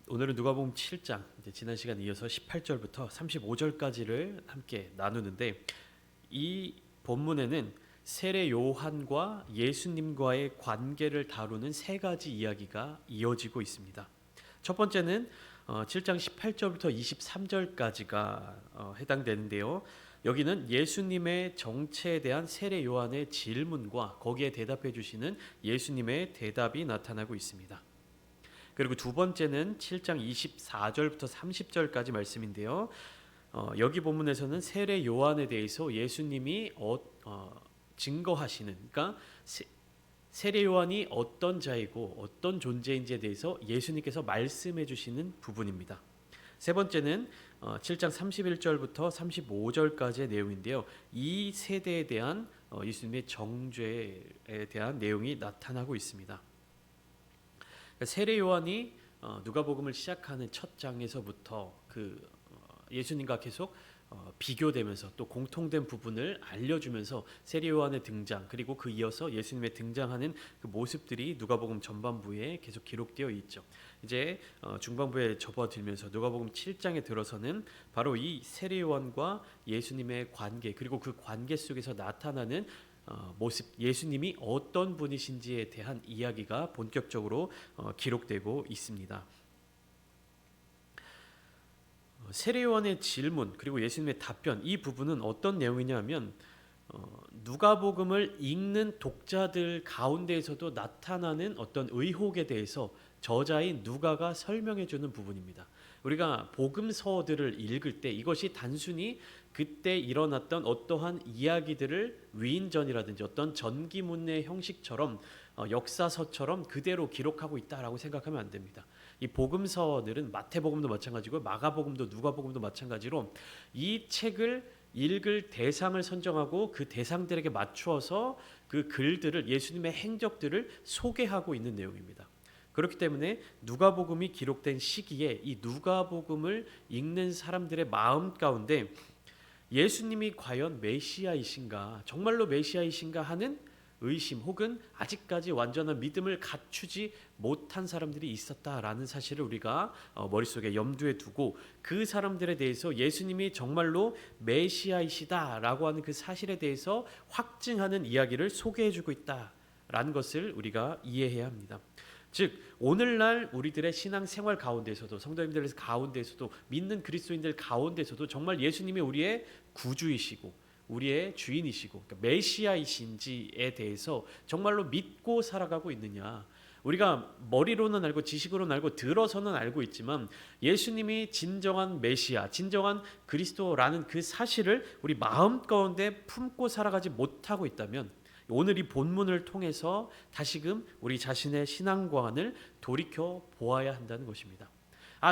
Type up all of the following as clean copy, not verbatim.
오늘은 누가복음 7장, 이제 지난 시간 이어서 18절부터 35절까지를 함께 나누는데, 이 본문에는 세례 요한과 예수님과의 관계를 다루는 세 가지 이야기가 이어지고 있습니다. 첫 번째는 7장 18절부터 23절까지가 해당되는데요. 여기는 예수님의 정체에 대한 세례 요한의 질문과 거기에 대답해 주시는 예수님의 대답이 나타나고 있습니다. 그리고 두 번째는 7장 24절부터 30절까지 말씀인데요. 여기 본문에서는 세례 요한에 대해서 예수님이 증거하시는, 그러니까 세례 요한이 어떤 자이고 어떤 존재인지에 대해서 예수님께서 말씀해 주시는 부분입니다. 세 번째는 7장 31절부터 35절까지의 내용인데요. 이 세대에 대한 예수님의 정죄에 대한 내용이 나타나고 있습니다. 세례 요한이 누가복음을 시작하는 첫 장에서부터 예수님과 계속 비교되면서 또 공통된 부분을 알려주면서 세례 요한의 등장, 그리고 그 이어서 예수님의 등장하는 그 모습들이 누가복음 전반부에 계속 기록되어 있죠. 이제 중반부에 접어들면서 누가복음 7장에 들어서는 바로 이 세례 요한과 예수님의 관계, 그리고 그 관계 속에서 나타나는 모습, 예수님이 어떤 분이신지에 대한 이야기가 본격적으로 기록되고 있습니다. 세례 요한의 질문 그리고 예수님의 답변, 이 부분은 어떤 내용이냐면 누가복음을 읽는 독자들 가운데에서도 나타나는 어떤 의혹에 대해서 저자인 누가가 설명해 주는 부분입니다. 우리가 복음서들을 읽을 때 이것이 단순히 그때 일어났던 어떠한 이야기들을 위인전이라든지 어떤 전기문의 형식처럼 역사서처럼 그대로 기록하고 있다라고 생각하면 안 됩니다. 이 복음서들은 마태복음도 마찬가지고 마가복음도 누가복음도 마찬가지로 이 책을 읽을 대상을 선정하고 그 대상들에게 맞추어서 그 글들을, 예수님의 행적들을 소개하고 있는 내용입니다. 그렇기 때문에 누가복음이 기록된 시기에 이 누가복음을 읽는 사람들의 마음 가운데 예수님이 과연 메시아이신가, 정말로 메시아이신가 하는 의심, 혹은 아직까지 완전한 믿음을 갖추지 못한 사람들이 있었다라는 사실을 우리가 머릿속에 염두에 두고 그 사람들에 대해서 예수님이 정말로 메시아이시다라고 하는 그 사실에 대해서 확증하는 이야기를 소개해주고 있다라는 것을 우리가 이해해야 합니다. 즉 오늘날 우리들의 신앙생활 가운데서도, 성도님들 가운데서도, 믿는 그리스도인들 가운데서도 정말 예수님이 우리의 구주이시고 우리의 주인이시고, 그러니까 메시아이신지에 대해서 정말로 믿고 살아가고 있느냐. 우리가 머리로는 알고 지식으로는 알고 들어서는 알고 있지만 예수님이 진정한 메시아, 진정한 그리스도라는 그 사실을 우리 마음 가운데 품고 살아가지 못하고 있다면 오늘 이 본문을 통해서 다시금 우리 자신의 신앙관을 돌이켜 보아야 한다는 것입니다.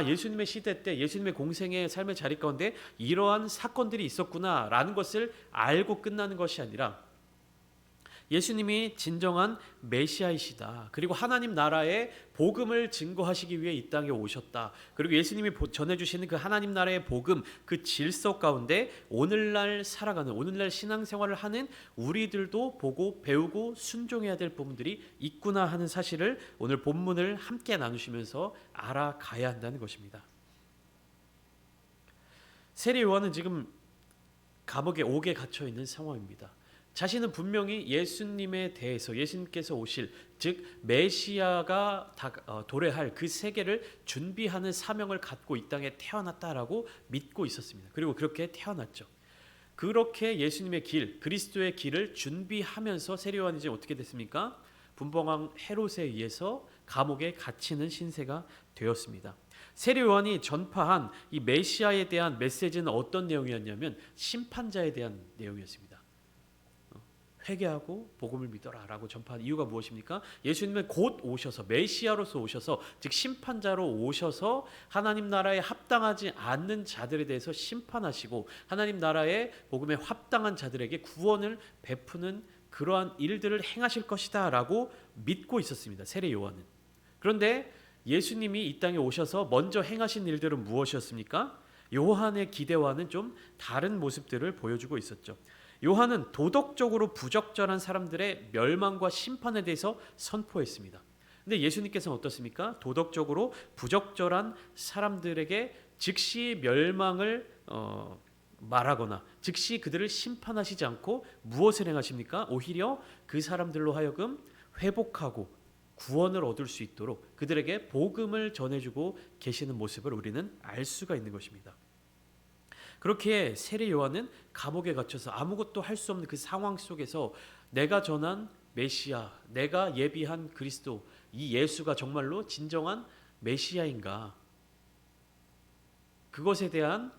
예수님의 시대 때, 예수님의 공생의 삶의 자리 가운데 이러한 사건들이 있었구나라는 것을 알고 끝나는 것이 아니라 예수님이 진정한 메시아이시다, 그리고 하나님 나라의 복음을 증거하시기 위해 이 땅에 오셨다, 그리고 예수님이 전해주시는 그 하나님 나라의 복음, 그 질서 가운데 오늘날 살아가는, 오늘날 신앙생활을 하는 우리들도 보고 배우고 순종해야 될 부분들이 있구나 하는 사실을 오늘 본문을 함께 나누시면서 알아가야 한다는 것입니다. 세례 요한은 지금 감옥에 옥에 갇혀 있는 상황입니다. 자신은 분명히 예수님에 대해서, 예수님께서 오실, 즉 메시아가 도래할 그 세계를 준비하는 사명을 갖고 이 땅에 태어났다라고 믿고 있었습니다. 그리고 그렇게 태어났죠. 그렇게 예수님의 길, 그리스도의 길을 준비하면서 세례 요한이 이제 어떻게 됐습니까? 분봉왕 헤롯에 의해서 감옥에 갇히는 신세가 되었습니다. 세례 요한이 전파한 이 메시아에 대한 메시지는 어떤 내용이었냐면 심판자에 대한 내용이었습니다. 회개하고 복음을 믿어라라고 전파한 이유가 무엇입니까? 예수님은 곧 오셔서 메시아로서 오셔서, 즉 심판자로 오셔서 하나님 나라에 합당하지 않는 자들에 대해서 심판하시고 하나님 나라의 복음에 합당한 자들에게 구원을 베푸는 그러한 일들을 행하실 것이다 라고 믿고 있었습니다. 세례 요한은. 그런데 예수님이 이 땅에 오셔서 먼저 행하신 일들은 무엇이었습니까? 요한의 기대와는 좀 다른 모습들을 보여주고 있었죠. 요한은 도덕적으로 부적절한 사람들의 멸망과 심판에 대해서 선포했습니다. 근데 예수님께서는 어떻습니까? 도덕적으로 부적절한 사람들에게 즉시 멸망을 말하거나 즉시 그들을 심판하시지 않고 무엇을 행하십니까? 오히려 그 사람들로 하여금 회복하고 구원을 얻을 수 있도록 그들에게 복음을 전해주고 계시는 모습을 우리는 알 수가 있는 것입니다. 그렇게 세례 요한은 감옥에 갇혀서 아무것도 할 수 없는 그 상황 속에서 내가 전한 메시아, 내가 예비한 그리스도, 이 예수가 정말로 진정한 메시아인가? 그것에 대한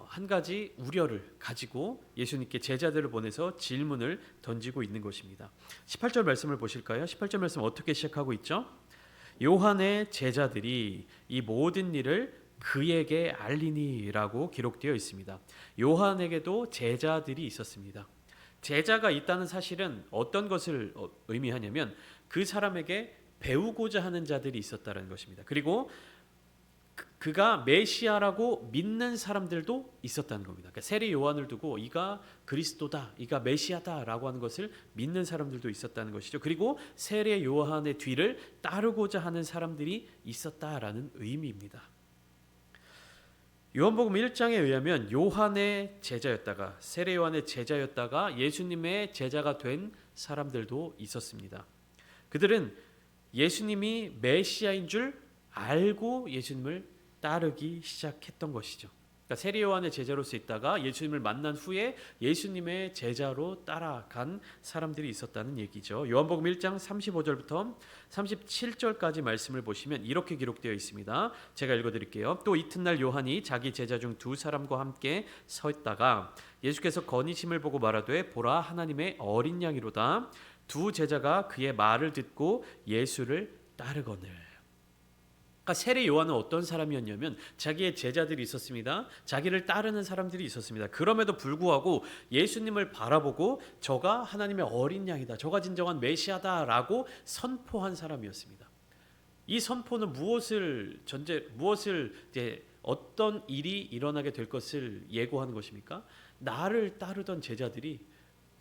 한 가지 우려를 가지고 예수님께 제자들을 보내서 질문을 던지고 있는 것입니다. 18절 말씀을 보실까요? 18절 말씀 어떻게 시작하고 있죠? 요한의 제자들이 이 모든 일을 그에게 알리니라고 기록되어 있습니다. 요한에게도 제자들이 있었습니다. 제자가 있다는 사실은 어떤 것을 의미하냐면 그 사람에게 배우고자 하는 자들이 있었다는 것입니다. 그리고 그가 메시아라고 믿는 사람들도 있었다는 겁니다. 그러니까 세례 요한을 두고 이가 그리스도다, 이가 메시아다라고 하는 것을 믿는 사람들도 있었다는 것이죠. 그리고 세례 요한의 뒤를 따르고자 하는 사람들이 있었다라는 의미입니다. 요한복음 1장에 의하면 요한의 제자였다가 세례 요한의 제자였다가 예수님의 제자가 된 사람들도 있었습니다. 그들은 예수님이 메시아인 줄 알고 예수님을 따르기 시작했던 것이죠. 그러니까 세례 요한의 제자로서 있다가 예수님을 만난 후에 예수님의 제자로 따라간 사람들이 있었다는 얘기죠. 요한복음 1장 35절부터 37절까지 말씀을 보시면 이렇게 기록되어 있습니다. 제가 읽어드릴게요. 또 이튿날 요한이 자기 제자 중 두 사람과 함께 서 있다가 예수께서 건의심을 보고 말하되 보라 하나님의 어린 양이로다. 두 제자가 그의 말을 듣고 예수를 따르거늘. 그러니까 세례 요한은 어떤 사람이었냐면 자기의 제자들이 있었습니다. 자기를 따르는 사람들이 있었습니다. 그럼에도 불구하고 예수님을 바라보고 저가 하나님의 어린 양이다, 저가 진정한 메시아다라고 선포한 사람이었습니다. 이 선포는 무엇을 이제 어떤 일이 일어나게 될 것을 예고하는 것입니까? 나를 따르던 제자들이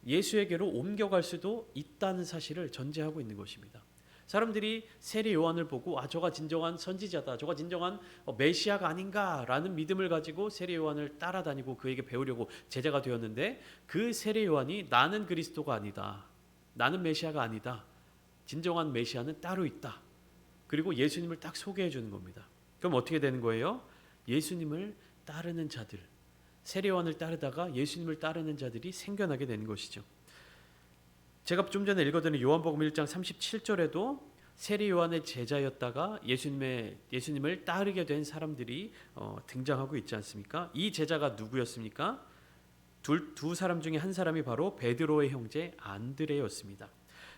예수에게로 옮겨갈 수도 있다는 사실을 전제하고 있는 것입니다. 사람들이 세례 요한을 보고 저가 진정한 선지자다, 저가 진정한 메시아가 아닌가라는 믿음을 가지고 세례 요한을 따라다니고 그에게 배우려고 제자가 되었는데 그 세례 요한이 나는 그리스도가 아니다, 나는 메시아가 아니다, 진정한 메시아는 따로 있다, 그리고 예수님을 딱 소개해 주는 겁니다. 그럼 어떻게 되는 거예요? 예수님을 따르는 자들, 세례 요한을 따르다가 예수님을 따르는 자들이 생겨나게 되는 것이죠. 제가 좀 전에 읽어드린 요한복음 1장 37절에도 세례 요한의 제자였다가 예수님을 따르게 된 사람들이 등장하고 있지 않습니까? 이 제자가 누구였습니까? 두 사람 중에 한 사람이 바로 베드로의 형제 안드레였습니다.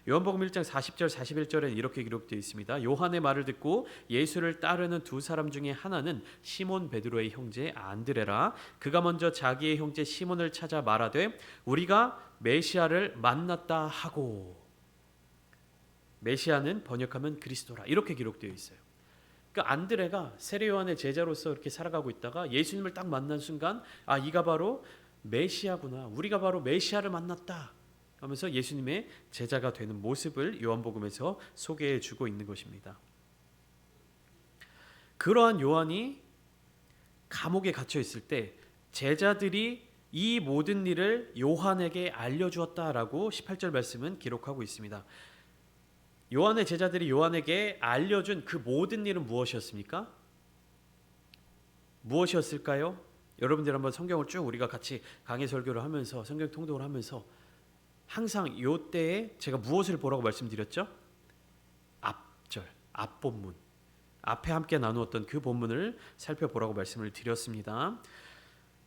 요한복음 1장 40절 41절에는 이렇게 기록되어 있습니다. 요한의 말을 듣고 예수를 따르는 두 사람 중에 하나는 시몬 베드로의 형제 안드레라. 그가 먼저 자기의 형제 시몬을 찾아 말하되 우리가 메시아를 만났다 하고, 메시아는 번역하면 그리스도라, 이렇게 기록되어 있어요. 그러니까 안드레가 세례 요한의 제자로서 이렇게 살아가고 있다가 예수님을 딱 만난 순간 이가 바로 메시아구나, 우리가 바로 메시아를 만났다 하면서 예수님의 제자가 되는 모습을 요한복음에서 소개해 주고 있는 것입니다. 그러한 요한이 감옥에 갇혀 있을 때 제자들이 이 모든 일을 요한에게 알려주었다라고 18절 말씀은 기록하고 있습니다. 요한의 제자들이 요한에게 알려준 그 모든 일은 무엇이었습니까? 무엇이었을까요? 여러분들 한번 성경을 쭉 우리가 같이 강해 설교를 하면서 성경 통독을 하면서 항상 요 때에 제가 무엇을 보라고 말씀드렸죠? 앞절, 앞본문, 앞에 함께 나누었던 그 본문을 살펴보라고 말씀을 드렸습니다.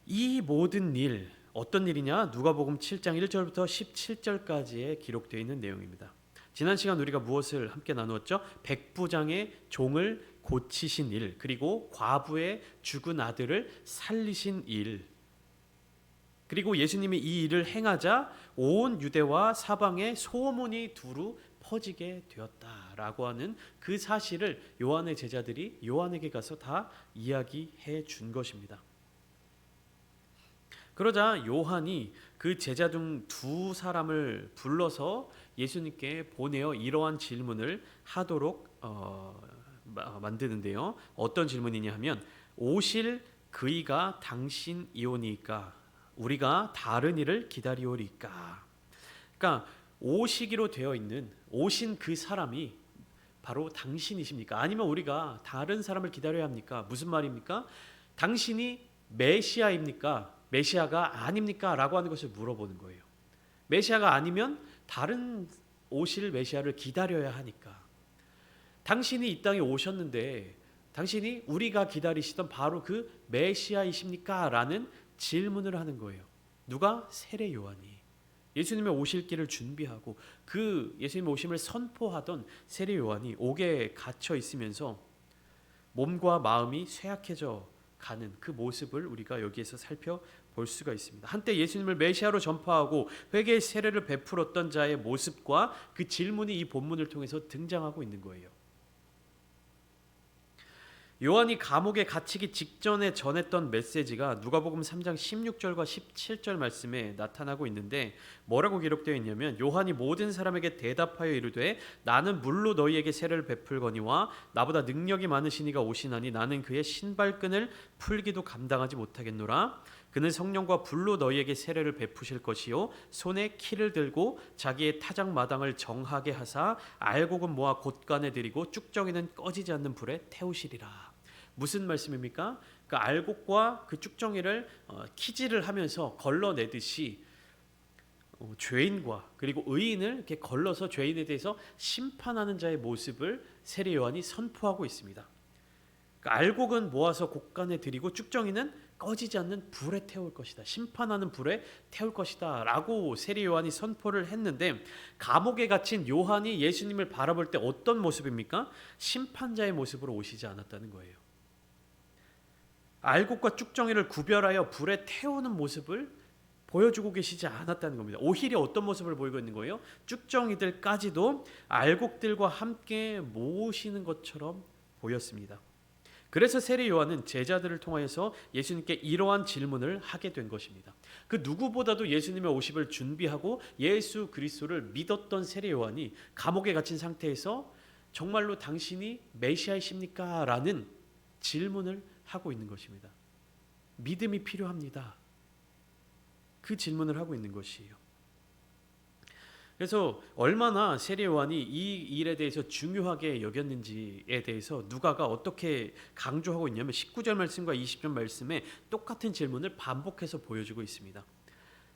이 모든 일, 어떤 일이냐? 누가복음 7장 1절부터 17절까지에 기록되어 있는 내용입니다. 지난 시간 우리가 무엇을 함께 나누었죠? 백부장의 종을 고치신 일, 그리고 과부의 죽은 아들을 살리신 일, 그리고 예수님이 이 일을 행하자 온 유대와 사방에 소문이 두루 퍼지게 되었다라고 하는 그 사실을 요한의 제자들이 요한에게 가서 다 이야기해 준 것입니다. 그러자 요한이 그 제자 중 두 사람을 불러서 예수님께 보내어 이러한 질문을 하도록 만드는데요. 어떤 질문이냐 하면 오실 그이가 당신이오니까 우리가 다른 이를 기다리오리까. 그러니까 오시기로 되어 있는 오신 그 사람이 바로 당신이십니까? 아니면 우리가 다른 사람을 기다려야 합니까? 무슨 말입니까? 당신이 메시아입니까? 메시아가 아닙니까? 라고 하는 것을 물어보는 거예요. 메시아가 아니면 다른 오실 메시아를 기다려야 하니까. 당신이 이 땅에 오셨는데 당신이 우리가 기다리시던 바로 그 메시아이십니까? 라는 질문을 하는 거예요. 누가? 세례 요한이. 예수님의 오실 길을 준비하고 그 예수님의 오심을 선포하던 세례 요한이 옥에 갇혀 있으면서 몸과 마음이 쇠약해져 가는 그 모습을 우리가 여기에서 살펴볼 수가 있습니다. 한때 예수님을 메시아로 전파하고 회개의 세례를 베풀었던 자의 모습과 그 질문이 이 본문을 통해서 등장하고 있는 거예요. 요한이 감옥에 갇히기 직전에 전했던 메시지가 누가복음 3장 16절과 17절 말씀에 나타나고 있는데 뭐라고 기록되어 있냐면 요한이 모든 사람에게 대답하여 이르되 나는 물로 너희에게 세례를 베풀거니와 나보다 능력이 많으신 이가 오시나니 나는 그의 신발끈을 풀기도 감당하지 못하겠노라. 그는 성령과 불로 너희에게 세례를 베푸실 것이요 손에 키를 들고 자기의 타작 마당을 정하게 하사 알곡은 모아 곳간에 들이고 쭉정이는 꺼지지 않는 불에 태우시리라. 무슨 말씀입니까? 그 알곡과 그 쭉정이를 키질을 하면서 걸러내듯이 죄인과 그리고 의인을 이렇게 걸러서 죄인에 대해서 심판하는 자의 모습을 세례 요한이 선포하고 있습니다. 그 알곡은 모아서 곳간에 들이고 쭉정이는 꺼지지 않는 불에 태울 것이다. 심판하는 불에 태울 것이다. 라고 세례 요한이 선포를 했는데 감옥에 갇힌 요한이 예수님을 바라볼 때 어떤 모습입니까? 심판자의 모습으로 오시지 않았다는 거예요. 알곡과 쭉정이를 구별하여 불에 태우는 모습을 보여주고 계시지 않았다는 겁니다. 오히려 어떤 모습을 보이고 있는 거예요? 쭉정이들까지도 알곡들과 함께 모으시는 것처럼 보였습니다. 그래서 세례 요한은 제자들을 통하여서 예수님께 이러한 질문을 하게 된 것입니다. 그 누구보다도 예수님의 오심을 준비하고 예수 그리스도를 믿었던 세례 요한이 감옥에 갇힌 상태에서 정말로 당신이 메시아이십니까? 라는 질문을 하고 있는 것입니다. 믿음이 필요합니다. 그 질문을 하고 있는 것이에요. 그래서 얼마나 세례 요한이 이 일에 대해서 중요하게 여겼는지에 대해서 누가가 어떻게 강조하고 있냐면 19절 말씀과 20절 말씀에 똑같은 질문을 반복해서 보여주고 있습니다.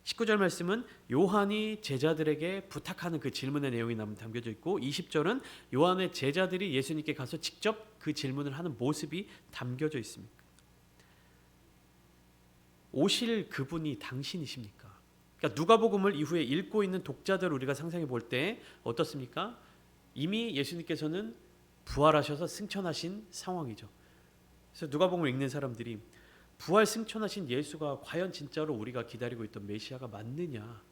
19절 말씀은 요한이 제자들에게 부탁하는 그 질문의 내용이 담겨져 있고 20절은 요한의 제자들이 예수님께 가서 직접 그 질문을 하는 모습이 담겨져 있습니다. 오실 그분이 당신이십니까? 그러니까 누가복음을 이후에 읽고 있는 독자들을 우리가 상상해 볼 때 어떻습니까? 이미 예수님께서는 부활하셔서 승천하신 상황이죠. 그래서 누가복음을 읽는 사람들이 부활 승천하신 예수가 과연 진짜로 우리가 기다리고 있던 메시아가 맞느냐?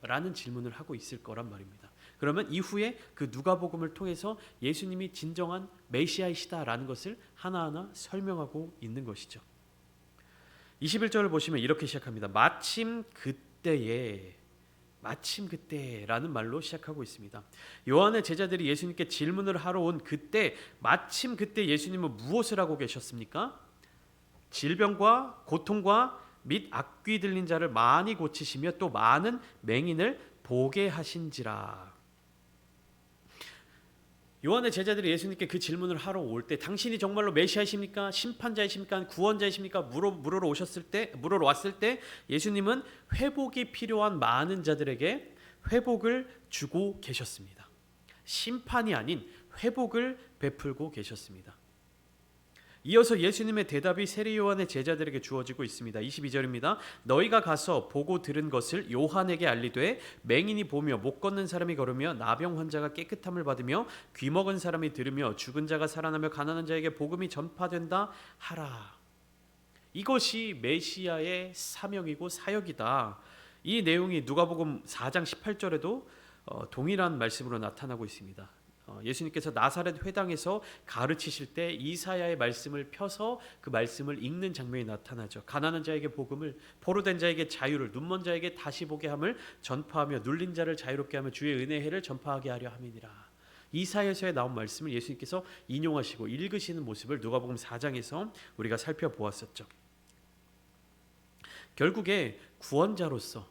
라는 질문을 하고 있을 거란 말입니다. 그러면 이후에 그 누가복음을 통해서 예수님이 진정한 메시아이시다라는 것을 하나하나 설명하고 있는 것이죠. 21절을 보시면 이렇게 시작합니다. 마침 그때라는 말로 시작하고 있습니다. 요한의 제자들이 예수님께 질문을 하러 온 그때 마침 그때 예수님은 무엇을 하고 계셨습니까? 질병과 고통과 및 악귀 들린 자를 많이 고치시며 또 많은 맹인을 보게 하신지라. 요한의 제자들이 예수님께 그 질문을 하러 올 때 당신이 정말로 메시아이십니까? 심판자이십니까? 구원자이십니까? 물으러 왔을 때 예수님은 회복이 필요한 많은 자들에게 회복을 주고 계셨습니다. 심판이 아닌 회복을 베풀고 계셨습니다. 이어서 예수님의 대답이 세례 요한의 제자들에게 주어지고 있습니다. 22절입니다. 너희가 가서 보고 들은 것을 요한에게 알리되 맹인이 보며 못 걷는 사람이 걸으며 나병 환자가 깨끗함을 받으며 귀 먹은 사람이 들으며 죽은 자가 살아나며 가난한 자에게 복음이 전파된다 하라. 이것이 메시아의 사명이고 사역이다. 이 내용이 누가복음 4장 18절에도 동일한 말씀으로 나타나고 있습니다. 예수님께서 나사렛 회당에서 가르치실 때 이사야의 말씀을 펴서 그 말씀을 읽는 장면이 나타나죠. 가난한 자에게 복음을, 포로된 자에게 자유를, 눈먼 자에게 다시 보게 함을 전파하며 눌린 자를 자유롭게 하며 주의 은혜의 해를 전파하게 하려 함이니라. 이사야서에 나온 말씀을 예수님께서 인용하시고 읽으시는 모습을 누가복음 4장에서 우리가 살펴보았었죠. 결국에 구원자로서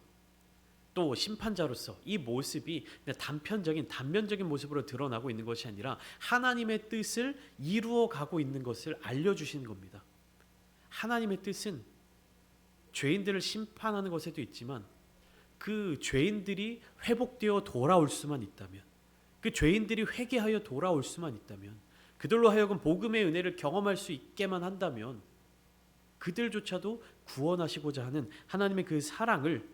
또 심판자로서 이 모습이 단면적인 모습으로 드러나고 있는 것이 아니라 하나님의 뜻을 이루어 가고 있는 것을 알려주시는 겁니다. 하나님의 뜻은 죄인들을 심판하는 것에도 있지만 그 죄인들이 회복되어 돌아올 수만 있다면, 그 죄인들이 회개하여 돌아올 수만 있다면, 그들로 하여금 복음의 은혜를 경험할 수 있게만 한다면 그들조차도 구원하시고자 하는 하나님의 그 사랑을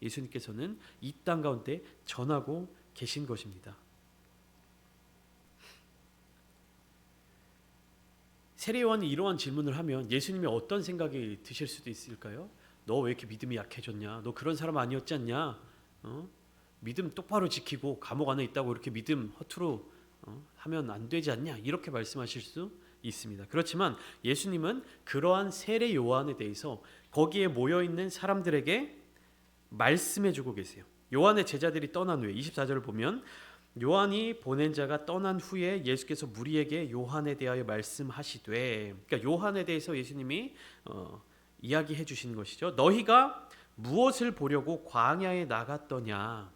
예수님께서는 이 땅 가운데 전하고 계신 것입니다. 세례요한이 이러한 질문을 하면 예수님이 어떤 생각이 드실 수도 있을까요? 너 왜 이렇게 믿음이 약해졌냐? 너 그런 사람 아니었지 않냐? 믿음 똑바로 지키고 감옥 안에 있다고 이렇게 믿음 허투루 하면 안 되지 않냐? 이렇게 말씀하실 수 있습니다. 그렇지만 예수님은 그러한 세례 요한에 대해서 거기에 모여 있는 사람들에게 말씀해 주고 계세요. 요한의 제자들이 떠난 후에 24절을 보면 요한이 보낸 자가 떠난 후에 예수께서 무리에게 요한에 대하여 말씀하시되, 그러니까 요한에 대해서 예수님이 이야기해 주시는 것이죠. 너희가 무엇을 보려고 광야에 나갔더냐?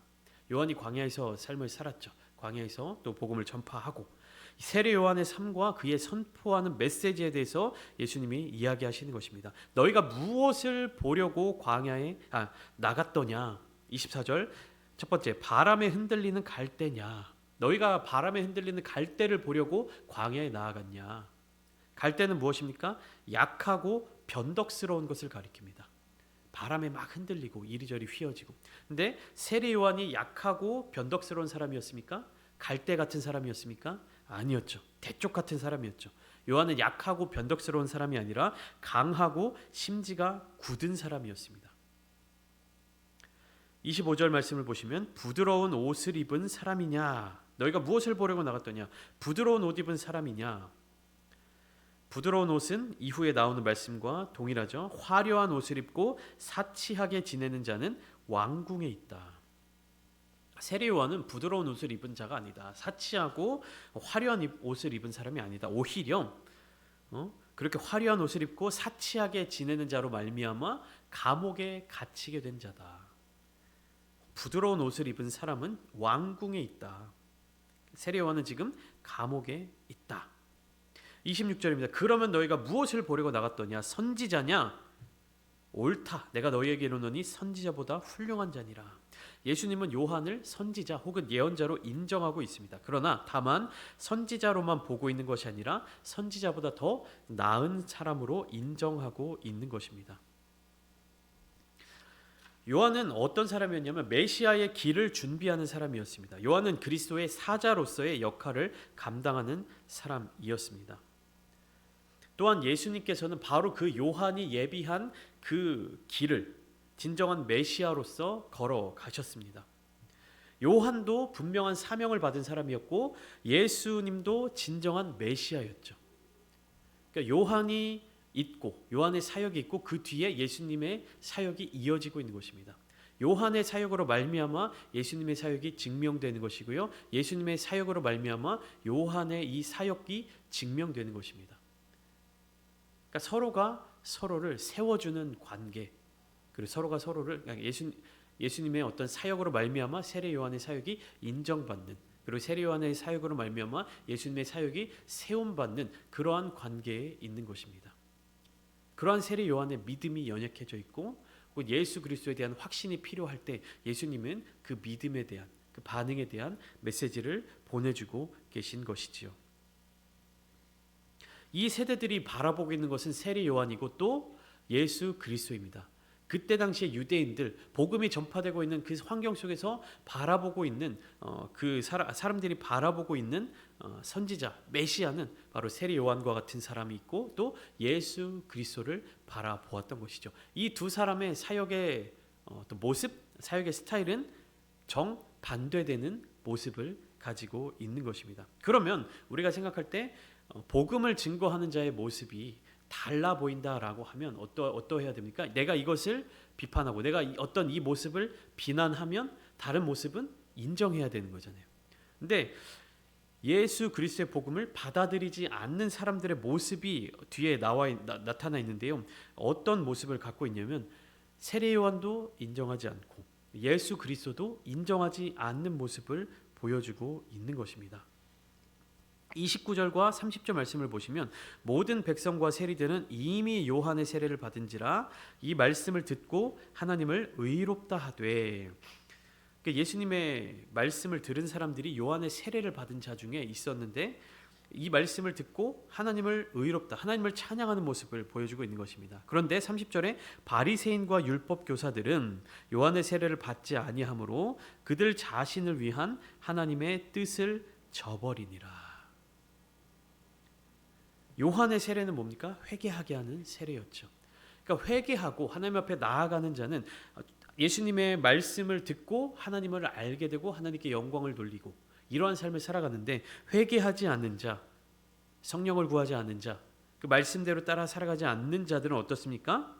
요한이 광야에서 삶을 살았죠. 광야에서 또 복음을 전파하고 세례 요한의 삶과 그의 선포하는 메시지에 대해서 예수님이 이야기하시는 것입니다. 너희가 무엇을 보려고 광야에 나갔더냐? 24절 첫 번째, 바람에 흔들리는 갈대냐? 너희가 바람에 흔들리는 갈대를 보려고 광야에 나아갔냐? 갈대는 무엇입니까? 약하고 변덕스러운 것을 가리킵니다. 바람에 막 흔들리고 이리저리 휘어지고. 근데 세례 요한이 약하고 변덕스러운 사람이었습니까? 갈대 같은 사람이었습니까? 아니었죠. 대쪽 같은 사람이었죠. 요한은 약하고 변덕스러운 사람이 아니라 강하고 심지가 굳은 사람이었습니다. 25절 말씀을 보시면 부드러운 옷을 입은 사람이냐? 너희가 무엇을 보려고 나갔더냐? 부드러운 옷 입은 사람이냐? 부드러운 옷은 이후에 나오는 말씀과 동일하죠. 화려한 옷을 입고 사치하게 지내는 자는 왕궁에 있다. 세례 요한은 부드러운 옷을 입은 자가 아니다. 사치하고 화려한 옷을 입은 사람이 아니다. 오히려 그렇게 화려한 옷을 입고 사치하게 지내는 자로 말미암아 감옥에 갇히게 된 자다. 부드러운 옷을 입은 사람은 왕궁에 있다. 세례 요한은 지금 감옥에 있다. 26절입니다. 그러면 너희가 무엇을 보려고 나갔더냐? 선지자냐? 옳다. 내가 너희에게 이르노니 선지자보다 훌륭한 자니라. 예수님은 요한을 선지자 혹은 예언자로 인정하고 있습니다. 그러나 다만 선지자로만 보고 있는 것이 아니라 선지자보다 더 나은 사람으로 인정하고 있는 것입니다. 요한은 어떤 사람이었냐면 메시아의 길을 준비하는 사람이었습니다. 요한은 그리스도의 사자로서의 역할을 감당하는 사람이었습니다. 또한 예수님께서는 바로 그 요한이 예비한 그 길을 진정한 메시아로서 걸어가셨습니다. 요한도 분명한 사명을 받은 사람이었고 예수님도 진정한 메시아였죠. 그러니까 요한이 있고 요한의 사역이 있고 그 뒤에 예수님의 사역이 이어지고 있는 것입니다. 요한의 사역으로 말미암아 예수님의 사역이 증명되는 것이고요. 예수님의 사역으로 말미암아 요한의 이 사역이 증명되는 것입니다. 그러니까 서로가 서로를 세워주는 관계, 그리고 서로가 서로를 예수님의 어떤 사역으로 말미암아 세례 요한의 사역이 인정받는, 그리고 세례 요한의 사역으로 말미암아 예수님의 사역이 세움받는 그러한 관계에 있는 것입니다. 그러한 세례 요한의 믿음이 연약해져 있고 예수 그리스도에 대한 확신이 필요할 때 예수님은 그 믿음에 대한 그 반응에 대한 메시지를 보내주고 계신 것이지요. 이 세대들이 바라보고 있는 것은 세례 요한이고 또 예수 그리스도입니다. 그때 당시에 유대인들 복음이 전파되고 있는 그 환경 속에서 바라보고 있는 그 사람들이 바라보고 있는 선지자 메시아는 바로 세례 요한과 같은 사람이 있고 또 예수 그리스도를 바라보았던 것이죠. 이 두 사람의 사역의 어떤 모습, 사역의 스타일은 정반대되는 모습을 가지고 있는 것입니다. 그러면 우리가 생각할 때 복음을 증거하는 자의 모습이 달라 보인다라고 하면 어떠해야 됩니까? 내가 이것을 비판하고 내가 어떤 이 모습을 비난하면 다른 모습은 인정해야 되는 거잖아요. 근데 예수 그리스도의 복음을 받아들이지 않는 사람들의 모습이 뒤에 나타나 있는데요. 어떤 모습을 갖고 있냐면 세례 요한도 인정하지 않고 예수 그리스도도 인정하지 않는 모습을 보여주고 있는 것입니다. 29절과 30절 말씀을 보시면 모든 백성과 세리들은 이미 요한의 세례를 받은지라 이 말씀을 듣고 하나님을 의롭다 하되, 예수님의 말씀을 들은 사람들이 요한의 세례를 받은 자 중에 있었는데 이 말씀을 듣고 하나님을 의롭다, 하나님을 찬양하는 모습을 보여주고 있는 것입니다. 그런데 30절에 바리새인과 율법 교사들은 요한의 세례를 받지 아니하므로 그들 자신을 위한 하나님의 뜻을 저버리니라. 요한의 세례는 뭡니까? 회개하게 하는 세례였죠. 그러니까 회개하고 하나님 앞에 나아가는 자는 예수님의 말씀을 듣고 하나님을 알게 되고 하나님께 영광을 돌리고 이러한 삶을 살아가는데, 회개하지 않는 자, 성령을 구하지 않는 자, 그 말씀대로 따라 살아가지 않는 자들은 어떻습니까?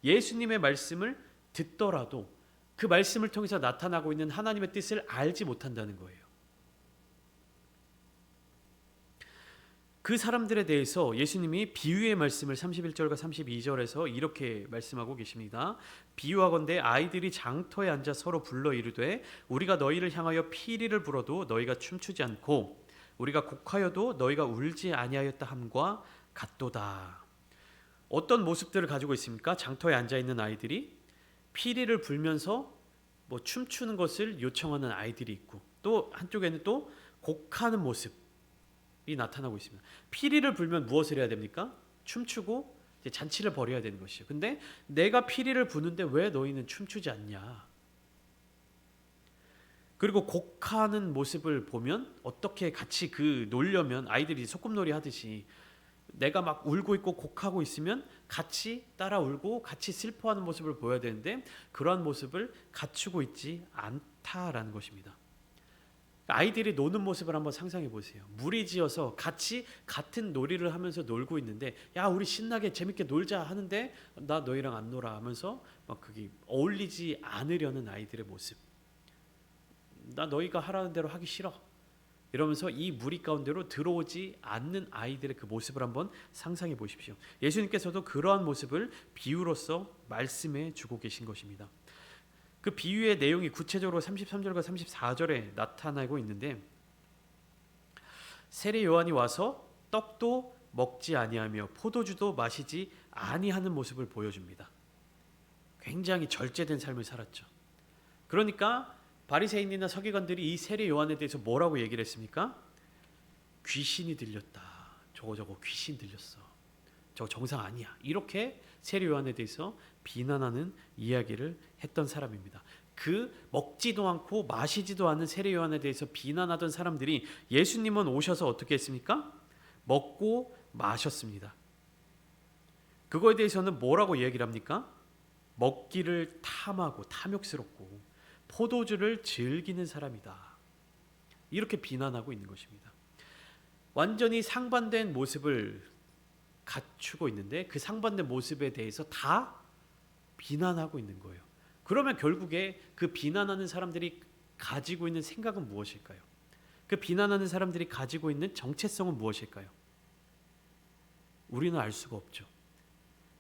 예수님의 말씀을 듣더라도 그 말씀을 통해서 나타나고 있는 하나님의 뜻을 알지 못한다는 거예요. 그 사람들에 대해서 예수님이 비유의 말씀을 31절과 32절에서 이렇게 말씀하고 계십니다. 비유하건대 아이들이 장터에 앉아 서로 불러 이르되 우리가 너희를 향하여 피리를 불어도 너희가 춤추지 않고 우리가 곡하여도 너희가 울지 아니하였다 함과 같도다. 어떤 모습들을 가지고 있습니까? 장터에 앉아 있는 아이들이 피리를 불면서 춤추는 것을 요청하는 아이들이 있고, 또 한쪽에는 또 곡하는 모습 이 나타나고 있습니다. 피리를 불면 무엇을 해야 됩니까? 춤추고 이제 잔치를 벌여야 되는 것이죠. 근데 내가 피리를 부는데 왜 너희는 춤추지 않냐? 그리고 곡하는 모습을 보면 어떻게 같이 놀려면 아이들이 소꿉놀이 하듯이 내가 막 울고 있고 곡하고 있으면 같이 따라 울고 같이 슬퍼하는 모습을 보여야 되는데 그러한 모습을 갖추고 있지 않다라는 것입니다. 아이들이 노는 모습을 한번 상상해 보세요. 무리지어서 같은 놀이를 하면서 놀고 있는데, 야 우리 신나게 재밌게 놀자 하는데 나 너희랑 안 놀아 하면서 막 그게 어울리지 않으려는 아이들의 모습. 나 너희가 하라는 대로 하기 싫어 이러면서 이 무리 가운데로 들어오지 않는 아이들의 그 모습을 한번 상상해 보십시오. 예수님께서도 그러한 모습을 비유로서 말씀해 주고 계신 것입니다. 그 비유의 내용이 구체적으로 33절과 34절에 나타나고 있는데, 세례 요한이 와서 떡도 먹지 아니하며 포도주도 마시지 아니하는 모습을 보여줍니다. 굉장히 절제된 삶을 살았죠. 그러니까 바리새인이나 서기관들이 이 세례 요한에 대해서 뭐라고 얘기를 했습니까? 귀신이 들렸다. 저거 귀신 들렸어. 저거 정상 아니야. 이렇게 세례 요한에 대해서 비난하는 이야기를 했던 사람입니다. 그 먹지도 않고 마시지도 않는 세례 요한에 대해서 비난하던 사람들이 예수님은 오셔서 어떻게 했습니까? 먹고 마셨습니다. 그거에 대해서는 뭐라고 얘기를 합니까? 먹기를 탐하고 탐욕스럽고 포도주를 즐기는 사람이다. 이렇게 비난하고 있는 것입니다. 완전히 상반된 모습을 갖추고 있는데 그 상반된 모습에 대해서 다 비난하고 있는 거예요. 그러면 결국에 그 비난하는 사람들이 가지고 있는 생각은 무엇일까요? 그 비난하는 사람들이 가지고 있는 정체성은 무엇일까요? 우리는 알 수가 없죠.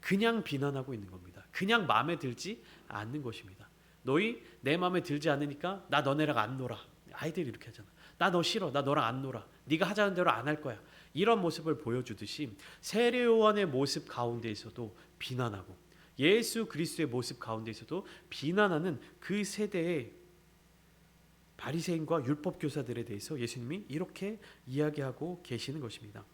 그냥 비난하고 있는 겁니다. 그냥 마음에 들지 않는 것입니다. 너희 내 마음에 들지 않으니까 나 너네랑 안 놀아. 아이들이 이렇게 하잖아. 나 너 싫어. 나 너랑 안 놀아. 네가 하자는 대로 안 할 거야. 이런 모습을 보여주듯이 세례 요한의 모습 가운데에서도 비난하고 예수 그리스도의 모습 가운데에서도 비난하는 그 세대의 바리새인과 율법 교사들에 대해서 예수님이 이렇게 이야기하고 계시는 것입니다.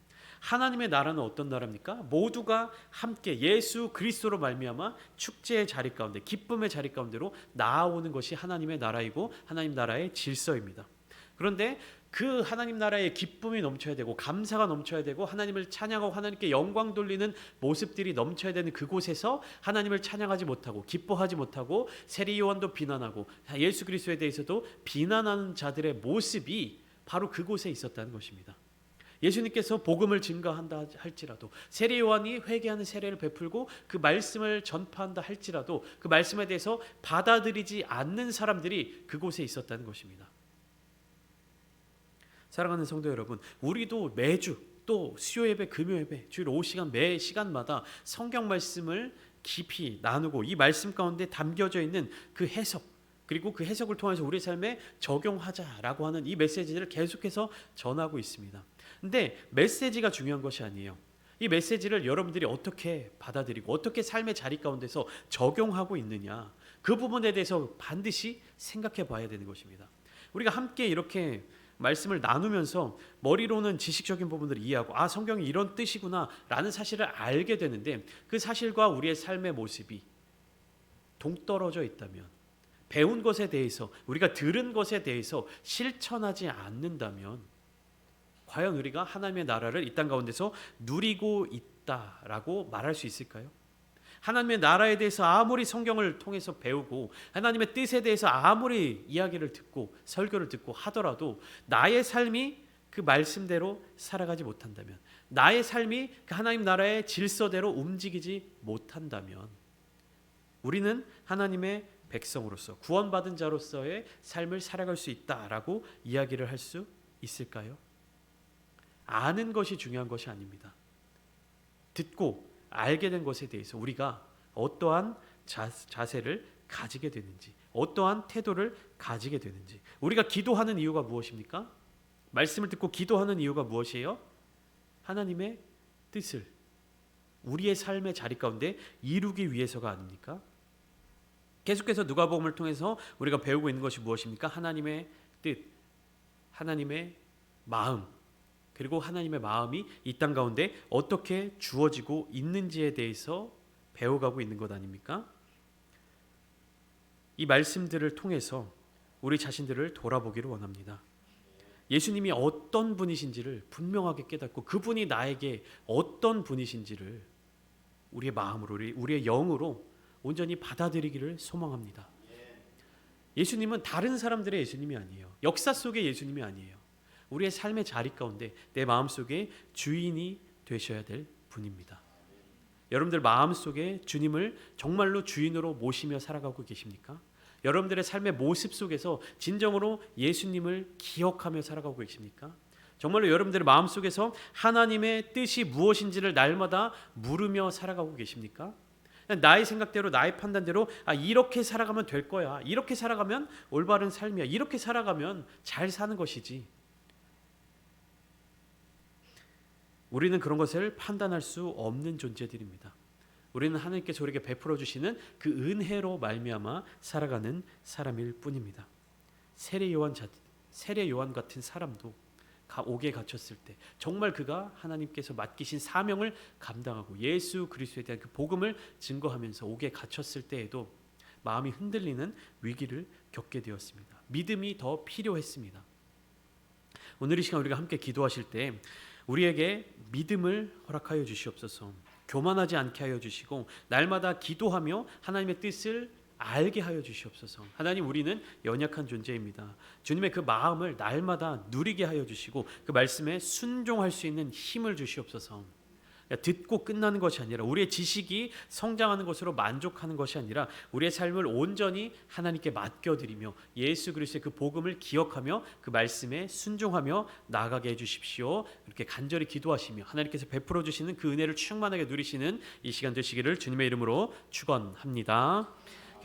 하나님의 나라는 어떤 나라입니까? 모두가 함께 예수 그리스도로 말미암아 축제의 자리 가운데, 기쁨의 자리 가운데로 나아오는 것이 하나님의 나라이고 하나님 나라의 질서입니다. 그런데 그 하나님 나라의 기쁨이 넘쳐야 되고 감사가 넘쳐야 되고 하나님을 찬양하고 하나님께 영광 돌리는 모습들이 넘쳐야 되는 그곳에서 하나님을 찬양하지 못하고 기뻐하지 못하고 세례 요한도 비난하고 예수 그리스도에 대해서도 비난하는 자들의 모습이 바로 그곳에 있었다는 것입니다. 예수님께서 복음을 증거한다 할지라도, 세례 요한이 회개하는 세례를 베풀고 그 말씀을 전파한다 할지라도 그 말씀에 대해서 받아들이지 않는 사람들이 그곳에 있었다는 것입니다. 사랑하는 성도 여러분, 우리도 매주 또 수요 예배, 금요 예배, 주일 오후 시간 매 시간마다 성경 말씀을 깊이 나누고 이 말씀 가운데 담겨져 있는 그 해석, 그리고 그 해석을 통해서 우리 삶에 적용하자라고 하는 이 메시지를 계속해서 전하고 있습니다. 근데 메시지가 중요한 것이 아니에요. 이 메시지를 여러분들이 어떻게 받아들이고 어떻게 삶의 자리 가운데서 적용하고 있느냐, 그 부분에 대해서 반드시 생각해 봐야 되는 것입니다. 우리가 함께 이렇게 말씀을 나누면서 머리로는 지식적인 부분들을 이해하고 성경이 이런 뜻이구나 라는 사실을 알게 되는데, 그 사실과 우리의 삶의 모습이 동떨어져 있다면, 배운 것에 대해서, 우리가 들은 것에 대해서 실천하지 않는다면 과연 우리가 하나님의 나라를 이 땅 가운데서 누리고 있다라고 말할 수 있을까요? 하나님의 나라에 대해서 아무리 성경을 통해서 배우고 하나님의 뜻에 대해서 아무리 이야기를 듣고 설교를 듣고 하더라도 나의 삶이 그 말씀대로 살아가지 못한다면, 나의 삶이 그 하나님 나라의 질서대로 움직이지 못한다면 우리는 하나님의 백성으로서 구원받은 자로서의 삶을 살아갈 수 있다라고 이야기를 할 수 있을까요? 아는 것이 중요한 것이 아닙니다. 듣고 알게 된 것에 대해서 우리가 어떠한 자세를 가지게 되는지, 어떠한 태도를 가지게 되는지. 우리가 기도하는 이유가 무엇입니까? 말씀을 듣고 기도하는 이유가 무엇이에요? 하나님의 뜻을 우리의 삶의 자리 가운데 이루기 위해서가 아닙니까? 계속해서 누가복음을 통해서 우리가 배우고 있는 것이 무엇입니까? 하나님의 뜻, 하나님의 마음, 그리고 하나님의 마음이 이 땅 가운데 어떻게 주어지고 있는지에 대해서 배워가고 있는 것 아닙니까? 이 말씀들을 통해서 우리 자신들을 돌아보기를 원합니다. 예수님이 어떤 분이신지를 분명하게 깨닫고 그분이 나에게 어떤 분이신지를 우리의 마음으로, 우리의 영으로 온전히 받아들이기를 소망합니다. 예수님은 다른 사람들의 예수님이 아니에요. 역사 속의 예수님이 아니에요. 우리의 삶의 자리 가운데 내 마음속에 주인이 되셔야 될 분입니다. 여러분들 마음속에 주님을 정말로 주인으로 모시며 살아가고 계십니까? 여러분들의 삶의 모습 속에서 진정으로 예수님을 기억하며 살아가고 계십니까? 정말로 여러분들의 마음속에서 하나님의 뜻이 무엇인지를 날마다 물으며 살아가고 계십니까? 나의 생각대로, 나의 판단대로 이렇게 살아가면 될 거야, 이렇게 살아가면 올바른 삶이야, 이렇게 살아가면 잘 사는 것이지. 우리는 그런 것을 판단할 수 없는 존재들입니다. 우리는 하나님께서 우리에게 베풀어 주시는 그 은혜로 말미암아 살아가는 사람일 뿐입니다. 세례 요한 같은 사람도 옥에 갇혔을 때 정말 그가 하나님께서 맡기신 사명을 감당하고 예수 그리스도에 대한 그 복음을 증거하면서 옥에 갇혔을 때에도 마음이 흔들리는 위기를 겪게 되었습니다. 믿음이 더 필요했습니다. 오늘 이 시간 우리가 함께 기도하실 때 우리에게 믿음을 허락하여 주시옵소서. 교만하지 않게 하여 주시고 날마다 기도하며 하나님의 뜻을 알게 하여 주시옵소서. 하나님, 우리는 연약한 존재입니다. 주님의 그 마음을 날마다 누리게 하여 주시고 그 말씀에 순종할 수 있는 힘을 주시옵소서. 듣고 끝나는 것이 아니라 우리의 지식이 성장하는 것으로 만족하는 것이 아니라 우리의 삶을 온전히 하나님께 맡겨드리며 예수 그리스도의 그 복음을 기억하며 그 말씀에 순종하며 나아가게 해주십시오. 이렇게 간절히 기도하시며 하나님께서 베풀어 주시는 그 은혜를 충만하게 누리시는 이 시간 되시기를 주님의 이름으로 축원합니다.